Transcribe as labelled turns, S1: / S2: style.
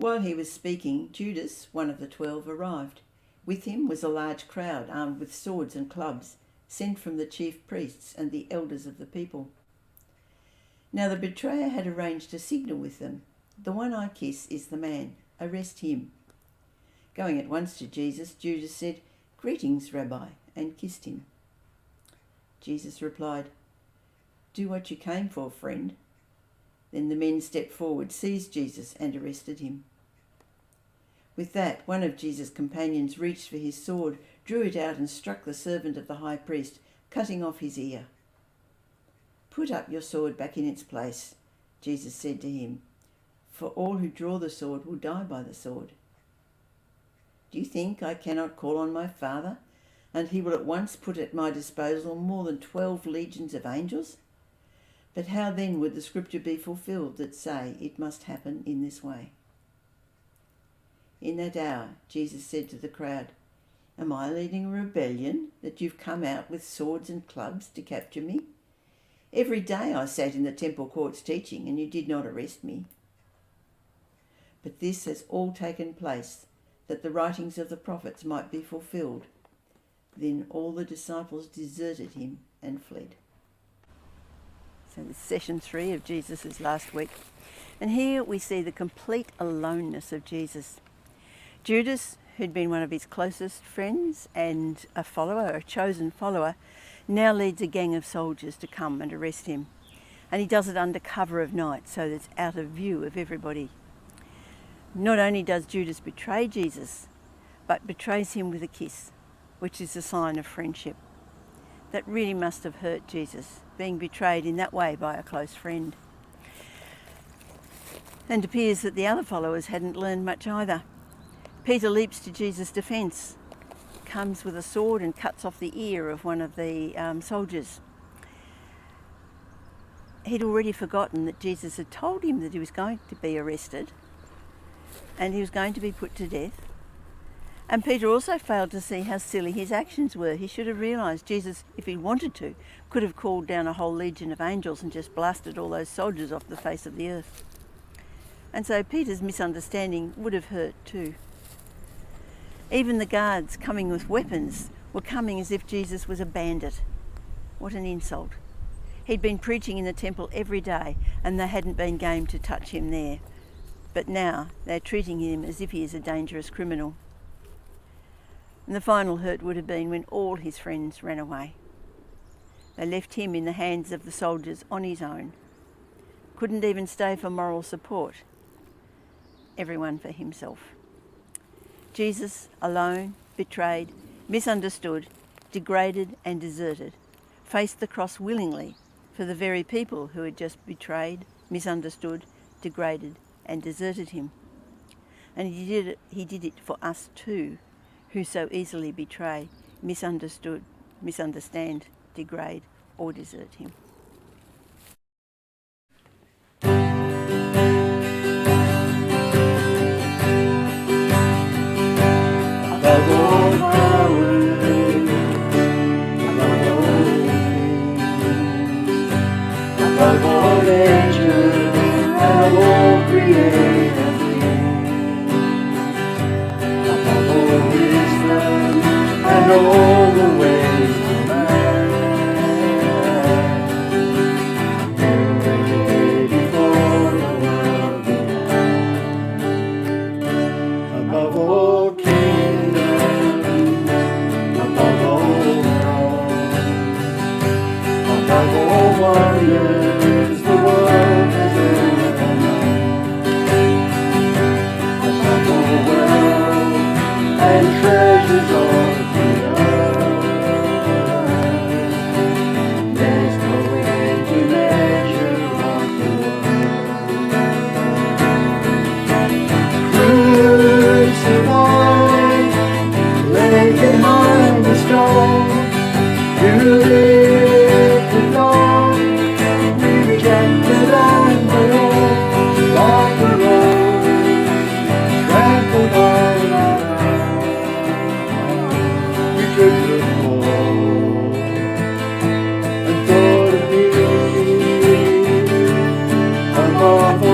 S1: While he was speaking, Judas, one of the 12, arrived. With him was a large crowd armed with swords and clubs, sent from the chief priests and the elders of the people. Now the betrayer had arranged a signal with them. "The one I kiss is the man. Arrest him." Going at once to Jesus, Judas said, "Greetings, Rabbi," and kissed him. Jesus replied, "Do what you came for, friend." Then the men stepped forward, seized Jesus, and arrested him. With that, one of Jesus' companions reached for his sword, drew it out, and struck the servant of the high priest, cutting off his ear. "Put up your sword back in its place," Jesus said to him, "for all who draw the sword will die by the sword. Do you think I cannot call on my Father, and he will at once put at my disposal more than 12 legions of angels? But how then would the scripture be fulfilled that say it must happen in this way?" In that hour, Jesus said to the crowd, "Am I leading a rebellion that you've come out with swords and clubs to capture me? Every day I sat in the temple courts teaching, and you did not arrest me. But this has all taken place, that the writings of the prophets might be fulfilled." Then all the disciples deserted him and fled. So this is session 3 of Jesus' last week. And here we see the complete aloneness of Jesus. Judas, who'd been one of his closest friends and a follower, a chosen follower, now leads a gang of soldiers to come and arrest him. And he does it under cover of night, so that it's out of view of everybody. Not only does Judas betray Jesus, but betrays him with a kiss, which is a sign of friendship. That really must have hurt Jesus, being betrayed in that way by a close friend. And it appears that the other followers hadn't learned much either. Peter leaps to Jesus' defence, comes with a sword and cuts off the ear of one of the soldiers. He'd already forgotten that Jesus had told him that he was going to be arrested and he was going to be put to death. And Peter also failed to see how silly his actions were. He should have realised Jesus, if he wanted to, could have called down a whole legion of angels and just blasted all those soldiers off the face of the earth. And so Peter's misunderstanding would have hurt too. Even the guards coming with weapons were coming as if Jesus was a bandit. What an insult. He'd been preaching in the temple every day and they hadn't been game to touch him there. But now they're treating him as if he is a dangerous criminal. And the final hurt would have been when all his friends ran away. They left him in the hands of the soldiers on his own. Couldn't even stay for moral support. Everyone for himself. Jesus, alone, betrayed, misunderstood, degraded and deserted, faced the cross willingly for the very people who had just betrayed, misunderstood, degraded and deserted him. And he did it for us too, who so easily betray, misunderstand, degrade or desert him.
S2: Above all powers, above all things, above all nature and all created things, above all wisdom and all the ways of man, you were there before the world began. Above all above all wonders the world has ever known, above all wealth and treasures of the earth, there's no end to measure of the world. Crucified, laid behind the stone, you lived alone, we rejected and alone, like a rose, trampled by love. You took the fall and thought of me above all.